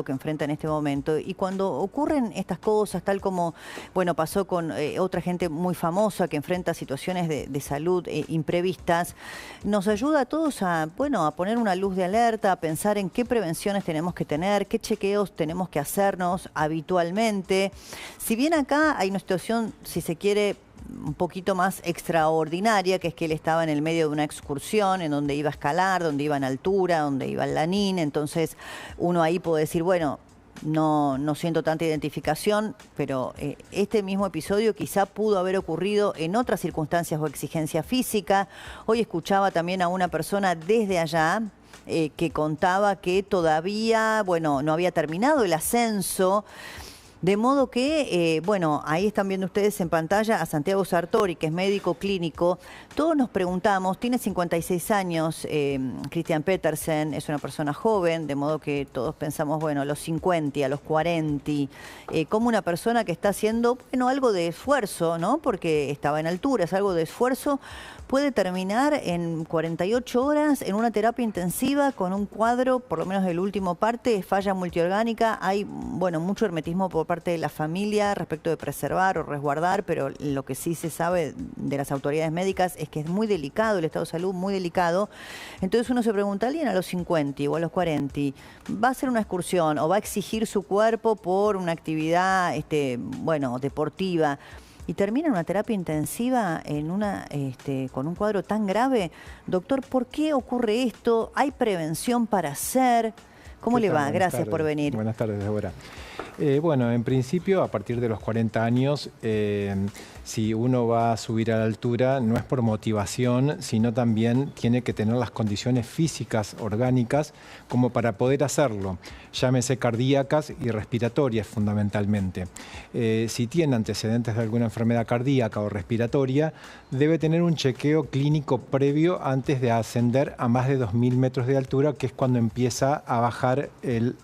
que enfrenta en este momento. Y cuando ocurren estas cosas, tal como, bueno, pasó con otra gente muy famosa que enfrenta situaciones de salud imprevistas, nos ayuda a todos a, bueno, a poner una luz de alerta, a pensar en qué prevenciones tenemos que tener, qué chequeos tenemos que hacernos habitualmente. Si bien acá hay una situación, si se quiere, un poquito más extraordinaria, que es que él estaba en el medio de una excursión en donde iba a escalar, donde iba en altura, donde iba el Lanín. Entonces uno ahí puede decir, bueno, no siento tanta identificación, pero este mismo episodio quizá pudo haber ocurrido en otras circunstancias o exigencia física. Hoy escuchaba también a una persona desde allá que contaba que todavía, bueno, no había terminado el ascenso. De modo que, bueno, ahí están viendo ustedes en pantalla a Santiago Sartori, que es médico clínico. Todos nos preguntamos, tiene 56 años, Christian Petersen, es una persona joven, de modo que todos pensamos, bueno, a los 50, a los 40, como una persona que está haciendo, bueno, algo de esfuerzo, ¿no? Porque estaba en altura, es algo de esfuerzo, puede terminar en 48 horas en una terapia intensiva con un cuadro, por lo menos el último parte, falla multiorgánica. Hay, bueno, mucho hermetismo por parte de la familia respecto de preservar o resguardar, pero lo que sí se sabe de las autoridades médicas es que es muy delicado, el estado de salud muy delicado. Entonces uno se pregunta, ¿alguien a los 50 o a los 40 va a hacer una excursión o va a exigir su cuerpo por una actividad, bueno, deportiva, y termina en una terapia intensiva en con un cuadro tan grave? Doctor, ¿por qué ocurre esto? ¿Hay prevención para hacer? ¿Cómo le va? Gracias por venir. Buenas tardes, Débora. Bueno, en principio, a partir de los 40 años, si uno va a subir a la altura, no es por motivación, sino también tiene que tener las condiciones físicas, orgánicas, como para poder hacerlo. Llámese cardíacas y respiratorias, fundamentalmente. Si tiene antecedentes de alguna enfermedad cardíaca o respiratoria, debe tener un chequeo clínico previo antes de ascender a más de 2000 metros de altura, que es cuando empieza a bajar el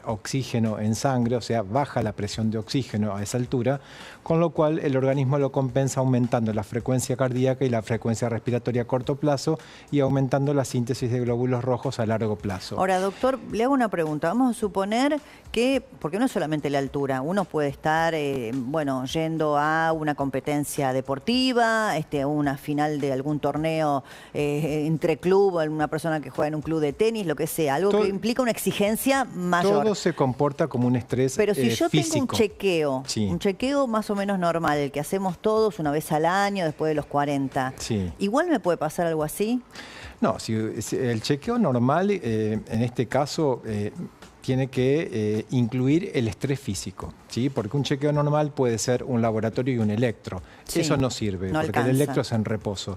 oxígeno en sangre, o sea, baja la presión de oxígeno a esa altura, con lo cual el organismo lo compensa aumentando la frecuencia cardíaca y la frecuencia respiratoria a corto plazo y aumentando la síntesis de glóbulos rojos a largo plazo. Ahora, doctor, le hago una pregunta. Vamos a suponer que, porque no es solamente la altura, uno puede estar, bueno, yendo a una competencia deportiva, una final de algún torneo entre club, alguna persona que juega en un club de tenis, lo que sea, algo que implica una exigencia mayor. Todo se comporta como un estrés físico. Pero si yo tengo un chequeo, sí, un chequeo más o menos normal, el que hacemos todos una vez al año después de los 40, sí, ¿igual me puede pasar algo así? No, si el chequeo normal, en este caso, tiene que incluir el estrés físico, ¿sí? Porque un chequeo normal puede ser un laboratorio y un electro. Sí, eso no sirve, no porque alcanza. El electro es en reposo.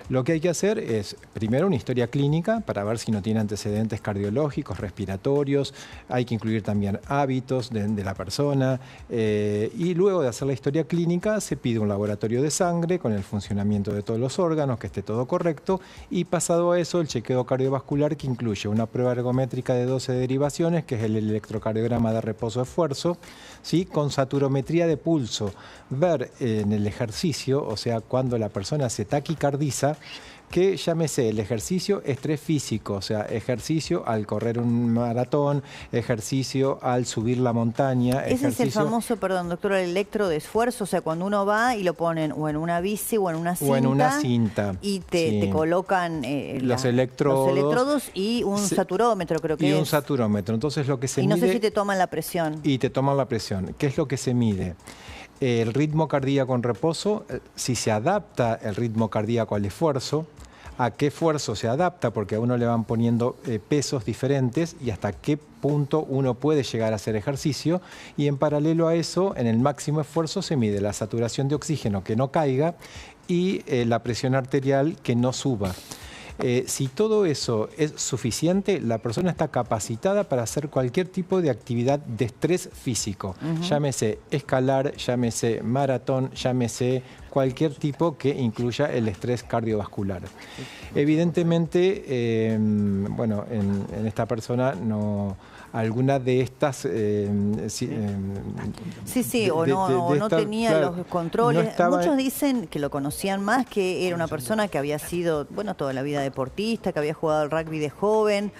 Lo que hay que hacer es, primero, una historia clínica para ver si no tiene antecedentes cardiológicos, respiratorios. Hay que incluir también hábitos de la persona. Y luego de hacer la historia clínica, se pide un laboratorio de sangre con el funcionamiento de todos los órganos, que esté todo correcto. Y pasado a eso, el chequeo cardiovascular, que incluye una prueba ergométrica de 12 derivaciones, que es el electrocardiograma de reposo-esfuerzo, ¿sí? Con saturometría de pulso. Ver en el ejercicio, o sea, cuando la persona se taquicardiza, que llámese el ejercicio estrés físico, o sea, ejercicio al correr un maratón, ejercicio al subir la montaña. Ese es el famoso, perdón, doctor, el electro de esfuerzo, o sea, cuando uno va y lo ponen o en una bici o en una cinta. O en una cinta. Y te colocan los electrodos y un saturómetro, creo que es. Y un saturómetro. Entonces lo que se mide... Y no sé si te toman la presión. Y te toman la presión. ¿Qué es lo que se mide? El ritmo cardíaco en reposo, si se adapta el ritmo cardíaco al esfuerzo, a qué esfuerzo se adapta, porque a uno le van poniendo pesos diferentes y hasta qué punto uno puede llegar a hacer ejercicio, y en paralelo a eso, en el máximo esfuerzo se mide la saturación de oxígeno que no caiga y la presión arterial que no suba. Si todo eso es suficiente, la persona está capacitada para hacer cualquier tipo de actividad de estrés físico. Llámese escalar, llámese maratón, llámese cualquier tipo que incluya el estrés cardiovascular. Evidentemente, bueno, en esta persona no... Alguna de estas... no tenía claro, los controles. No estaba... Muchos dicen que lo conocían más, que era una persona que había sido, bueno, toda la vida deportista, que había jugado al rugby de joven.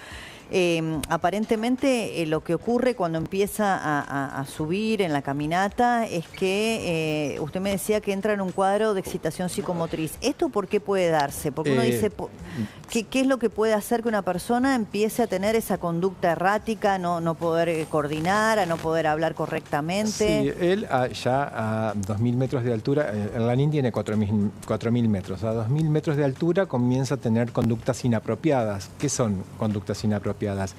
Aparentemente lo que ocurre cuando empieza a subir en la caminata es que usted me decía que entra en un cuadro de excitación psicomotriz. ¿Esto por qué puede darse? Porque uno dice, ¿qué es lo que puede hacer que una persona empiece a tener esa conducta errática, a no poder coordinar, a no poder hablar correctamente? Sí, él ya a 2.000 metros de altura, el Lanín tiene 4.000 metros, a 2.000 metros de altura comienza a tener conductas inapropiadas. ¿Qué son conductas inapropiadas?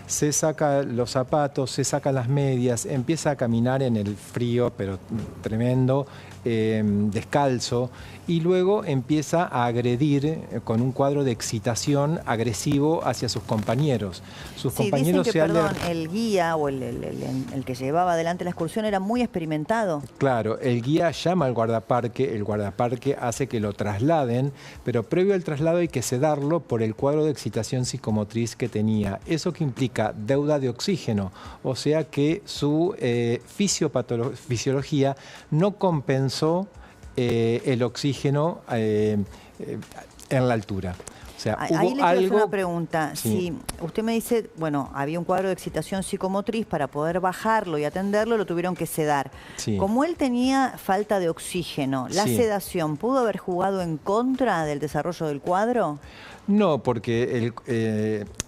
Se saca los zapatos, se saca las medias, empieza a caminar en el frío, pero tremendo, descalzo, y luego empieza a agredir con un cuadro de excitación agresivo hacia sus compañeros. Sus compañeros dicen que, el guía o el que llevaba adelante la excursión era muy experimentado. Claro, el guía llama al guardaparque, el guardaparque hace que lo trasladen, pero previo al traslado hay que sedarlo por el cuadro de excitación psicomotriz que tenía. Eso que implica deuda de oxígeno, o sea que su fisiología no compensó el oxígeno en la altura. O sea, ahí le quiero hacer una pregunta. Sí. Si usted me dice, bueno, había un cuadro de excitación psicomotriz, para poder bajarlo y atenderlo lo tuvieron que sedar. Sí. Como él tenía falta de oxígeno, ¿la sedación pudo haber jugado en contra del desarrollo del cuadro? No, porque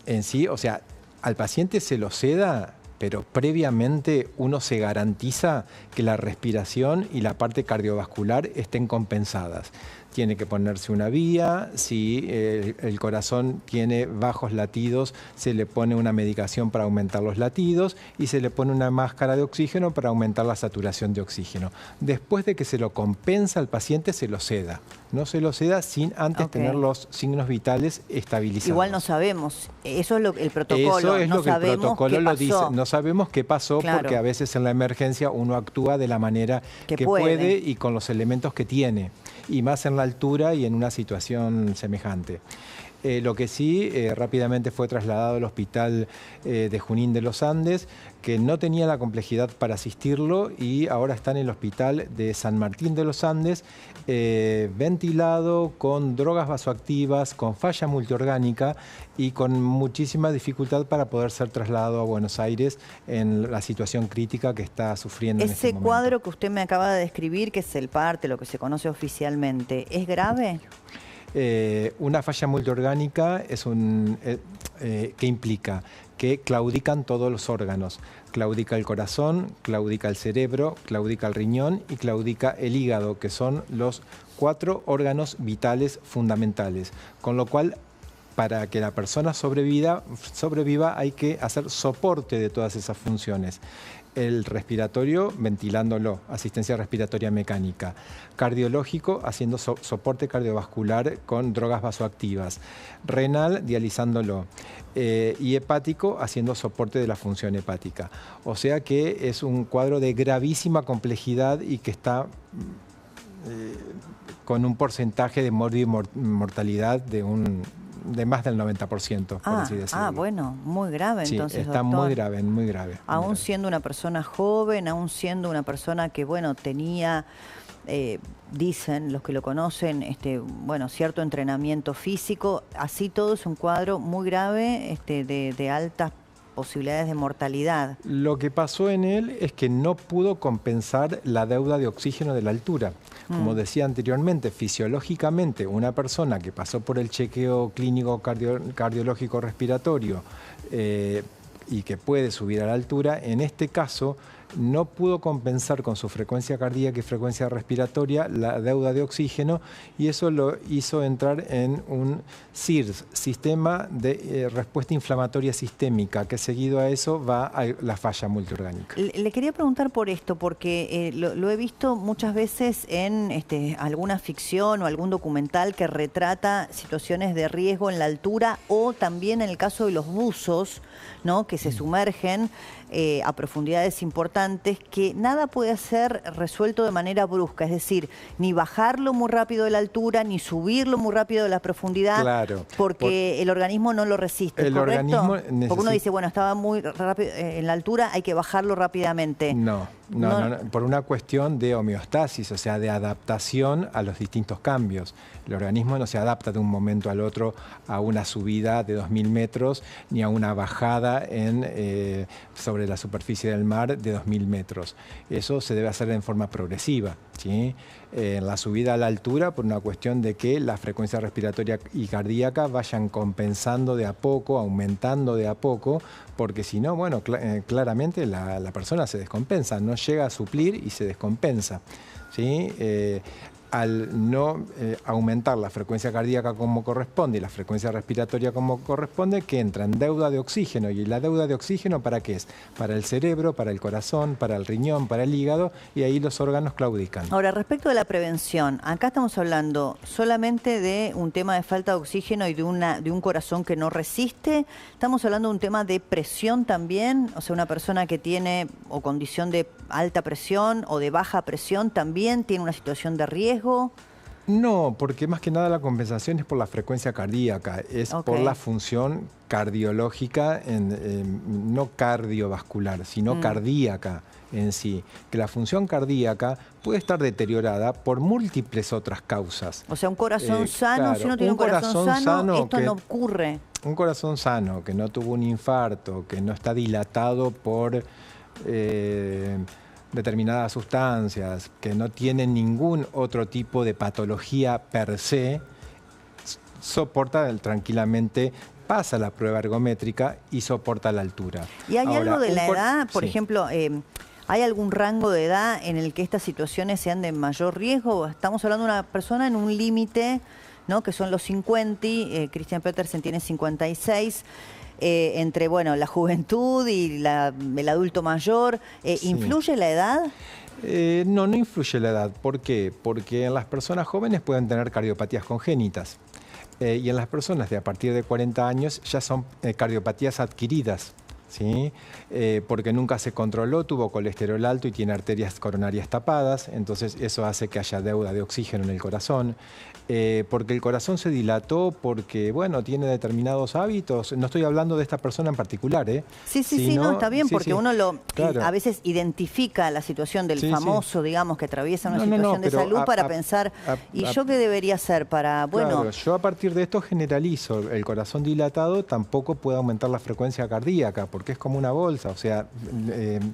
en sí, o sea, al paciente se lo seda, pero previamente uno se garantiza que la respiración y la parte cardiovascular estén compensadas. Tiene que ponerse una vía, si el corazón tiene bajos latidos, se le pone una medicación para aumentar los latidos y se le pone una máscara de oxígeno para aumentar la saturación de oxígeno. Después de que se lo compensa al paciente, se lo seda. No se lo seda sin antes tener los signos vitales estabilizados. Igual no sabemos, eso es el protocolo. Eso es no lo que el protocolo lo dice. pasó. No sabemos qué pasó, Claro. porque a veces en la emergencia uno actúa de la manera que puede y con los elementos que tiene. Y más en la altura y en una situación semejante. Lo que sí, rápidamente fue trasladado al hospital de Junín de los Andes, que no tenía la complejidad para asistirlo, y ahora está en el hospital de San Martín de los Andes, ventilado, con drogas vasoactivas, con falla multiorgánica y con muchísima dificultad para poder ser trasladado a Buenos Aires en la situación crítica que está sufriendo en este momento. Ese cuadro que usted me acaba de describir, que es el parte, lo que se conoce oficialmente, ¿es grave? Una falla multiorgánica es ¿qué implica? Que claudican todos los órganos. Claudica el corazón, claudica el cerebro, claudica el riñón y claudica el hígado, que son los 4 órganos vitales fundamentales. Con lo cual, para que la persona sobreviva hay que hacer soporte de todas esas funciones. El respiratorio, ventilándolo, asistencia respiratoria mecánica. Cardiológico, haciendo soporte cardiovascular con drogas vasoactivas. Renal, dializándolo. Y hepático, haciendo soporte de la función hepática. O sea que es un cuadro de gravísima complejidad y que está con un porcentaje de mortalidad de más del 90%, por así decirlo. Bueno, muy grave entonces, sí, está doctor. muy grave, muy grave. Aún siendo una persona joven, aún siendo una persona que, bueno, tenía, dicen los que lo conocen, cierto entrenamiento físico, así todo es un cuadro muy grave, de altas posibilidades de mortalidad. Lo que pasó en él es que no pudo compensar la deuda de oxígeno de la altura. Como decía anteriormente, fisiológicamente una persona que pasó por el chequeo clínico cardiológico respiratorio y que puede subir a la altura, en este caso no pudo compensar con su frecuencia cardíaca y frecuencia respiratoria la deuda de oxígeno, y eso lo hizo entrar en un SIRS, sistema de respuesta inflamatoria sistémica, que seguido a eso va a la falla multiorgánica. Le quería preguntar por esto, porque lo he visto muchas veces en alguna ficción o algún documental que retrata situaciones de riesgo en la altura, o también en el caso de los buzos, ¿no?, que se sumergen a profundidades importantes, que nada puede ser resuelto de manera brusca, es decir, ni bajarlo muy rápido de la altura, ni subirlo muy rápido de la profundidad, claro, porque el organismo no lo resiste, ¿correcto? Porque uno dice, bueno, estaba muy rápido en la altura, hay que bajarlo rápidamente. No. Por una cuestión de homeostasis, o sea, de adaptación a los distintos cambios. El organismo no se adapta de un momento al otro a una subida de 2000 metros ni a una bajada sobre la superficie del mar de 2000 metros. Eso se debe hacer en forma progresiva, ¿sí? La subida a la altura por una cuestión de que la frecuencia respiratoria y cardíaca vayan compensando de a poco, aumentando de a poco, porque si no, bueno, claramente la persona se descompensa, no llega a suplir y se descompensa, ¿sí? Al no aumentar la frecuencia cardíaca como corresponde y la frecuencia respiratoria como corresponde, que entra en deuda de oxígeno. ¿Y la deuda de oxígeno para qué es? Para el cerebro, para el corazón, para el riñón, para el hígado, y ahí los órganos claudican. Ahora, respecto de la prevención, acá estamos hablando solamente de un tema de falta de oxígeno y de un corazón que no resiste. Estamos hablando de un tema de presión también, o sea, una persona que tiene o condición de alta presión o de baja presión también tiene una situación de riesgo. No, porque más que nada la compensación es por la frecuencia cardíaca, es por la función cardiológica, no cardiovascular, sino cardíaca en sí. Que la función cardíaca puede estar deteriorada por múltiples otras causas. O sea, un corazón sano, claro, si uno tiene un corazón sano, esto no ocurre. Un corazón sano, que no tuvo un infarto, que no está dilatado por determinadas sustancias, que no tienen ningún otro tipo de patología per se, soporta tranquilamente, pasa la prueba ergométrica y soporta la altura. ¿Y hay algo de la edad? Por ejemplo, ¿hay algún rango de edad en el que estas situaciones sean de mayor riesgo? Estamos hablando de una persona en un límite, ¿no?, que son los 50, Christian Petersen tiene 56, entre la juventud y el adulto mayor. ¿Influye la edad? No influye la edad. ¿Por qué? Porque en las personas jóvenes pueden tener cardiopatías congénitas y en las personas de a partir de 40 años ya son cardiopatías adquiridas, ¿sí? Porque nunca se controló, tuvo colesterol alto y tiene arterias coronarias tapadas, entonces eso hace que haya deuda de oxígeno en el corazón. Porque el corazón se dilató, porque, tiene determinados hábitos. No estoy hablando de esta persona en particular, Sí, está bien, porque uno a veces identifica la situación del famoso, digamos, que atraviesa una situación de salud para pensar, ¿y yo qué debería hacer para, Claro, yo a partir de esto generalizo. El corazón dilatado tampoco puede aumentar la frecuencia cardíaca, porque es como una bolsa, o sea,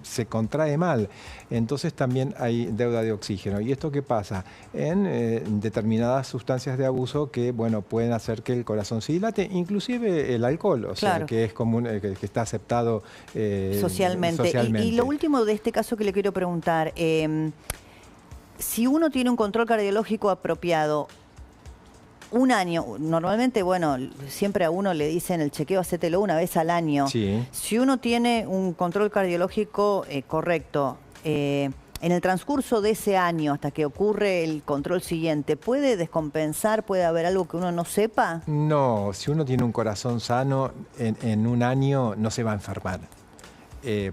se contrae mal. Entonces también hay deuda de oxígeno. ¿Y esto qué pasa? En determinadas sustancias de abuso que, pueden hacer que el corazón se dilate, inclusive el alcohol, o sea, que es común, que está aceptado socialmente. Y lo último de este caso que le quiero preguntar, si uno tiene un control cardiológico apropiado, un año, normalmente, siempre a uno le dicen el chequeo, hacételo una vez al año. Sí. Si uno tiene un control cardiológico correcto, en el transcurso de ese año, hasta que ocurre el control siguiente, ¿puede descompensar? ¿Puede haber algo que uno no sepa? No, si uno tiene un corazón sano, en un año no se va a enfermar.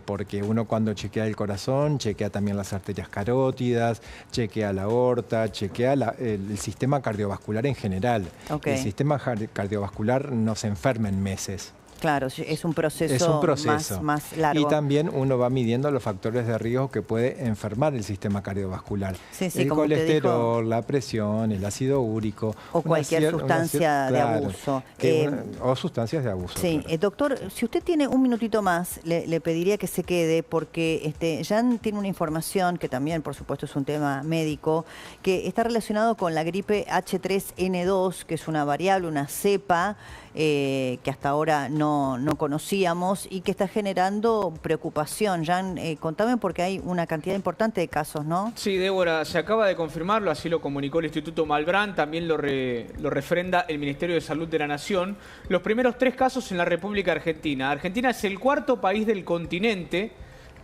Porque uno cuando chequea el corazón, chequea también las arterias carótidas, chequea la aorta, chequea el sistema cardiovascular en general. El sistema cardiovascular no se enferma en meses. Claro, es un proceso, más largo. Y también uno va midiendo los factores de riesgo que puede enfermar el sistema cardiovascular. El colesterol, la presión, el ácido úrico. O cualquier sustancia de abuso. O sustancias de abuso. Sí, claro. Doctor, si usted tiene un minutito más, le pediría que se quede, porque Jan tiene una información, que también, por supuesto, es un tema médico, que está relacionado con la gripe H3N2, que es una variable, una cepa, que hasta ahora no conocíamos y que está generando preocupación. Jan, contame, porque hay una cantidad importante de casos, ¿no? Sí, Débora, se acaba de confirmarlo, así lo comunicó el Instituto Malbrán, también lo refrenda el Ministerio de Salud de la Nación. Los primeros 3 casos en la República Argentina. Argentina es el 4.º país del continente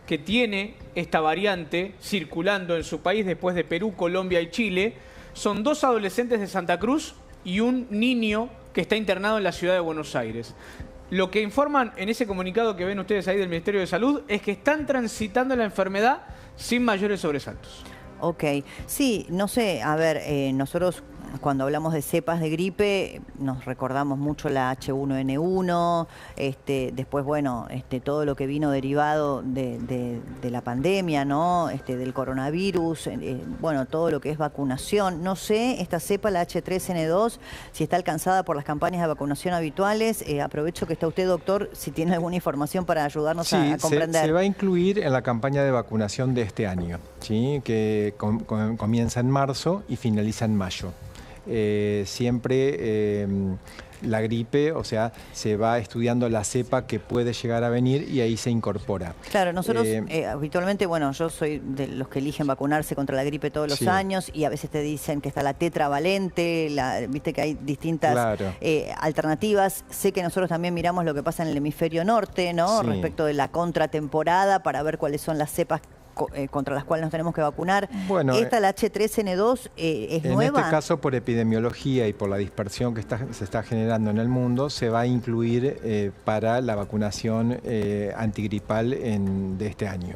que tiene esta variante circulando en su país después de Perú, Colombia y Chile. Son 2 adolescentes de Santa Cruz y un niño que está internado en la ciudad de Buenos Aires. Lo que informan en ese comunicado que ven ustedes ahí del Ministerio de Salud es que están transitando la enfermedad sin mayores sobresaltos. Ok. Sí, no sé, a ver, nosotros cuando hablamos de cepas de gripe, nos recordamos mucho la H1N1, después, bueno, todo lo que vino derivado de la pandemia, ¿no? Del coronavirus, bueno, todo lo que es vacunación. No sé, esta cepa, la H3N2, si está alcanzada por las campañas de vacunación habituales. Aprovecho que está usted, doctor, si tiene alguna información para ayudarnos a comprender. Se va a incluir en la campaña de vacunación de este año, ¿sí? Que comienza en marzo y finaliza en mayo. Siempre la gripe, o sea, se va estudiando la cepa que puede llegar a venir y ahí se incorpora. Claro, nosotros habitualmente, bueno, yo soy de los que eligen vacunarse contra la gripe todos los años y a veces te dicen que está la tetravalente, viste que hay distintas alternativas. Sé que nosotros también miramos lo que pasa en el hemisferio norte, ¿no? Sí. Respecto de la contratemporada para ver cuáles son las cepas contra las cuales nos tenemos que vacunar. Bueno, ¿Esta, la H3N2, es nueva? En este caso, por epidemiología y por la dispersión que se está generando en el mundo, se va a incluir para la vacunación antigripal de este año.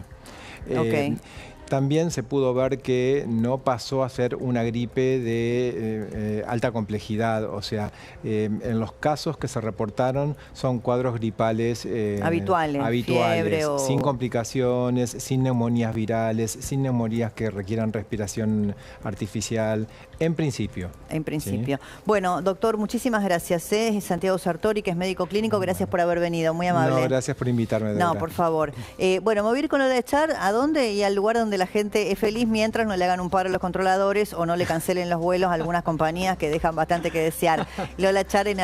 También se pudo ver que no pasó a ser una gripe de alta complejidad, o sea, en los casos que se reportaron son cuadros gripales habituales, fiebre sin complicaciones, sin neumonías virales, sin neumonías que requieran respiración artificial, en principio. En principio. ¿Sí? Bueno, doctor, muchísimas gracias. Santiago Sartori, que es médico clínico, gracias por haber venido, muy amable. No, gracias por invitarme. No, por favor. Bueno, me voy a ir con lo de echar, ¿a dónde? Y al lugar donde la gente es feliz mientras no le hagan un paro a los controladores o no le cancelen los vuelos a algunas compañías que dejan bastante que desear. Lola Char en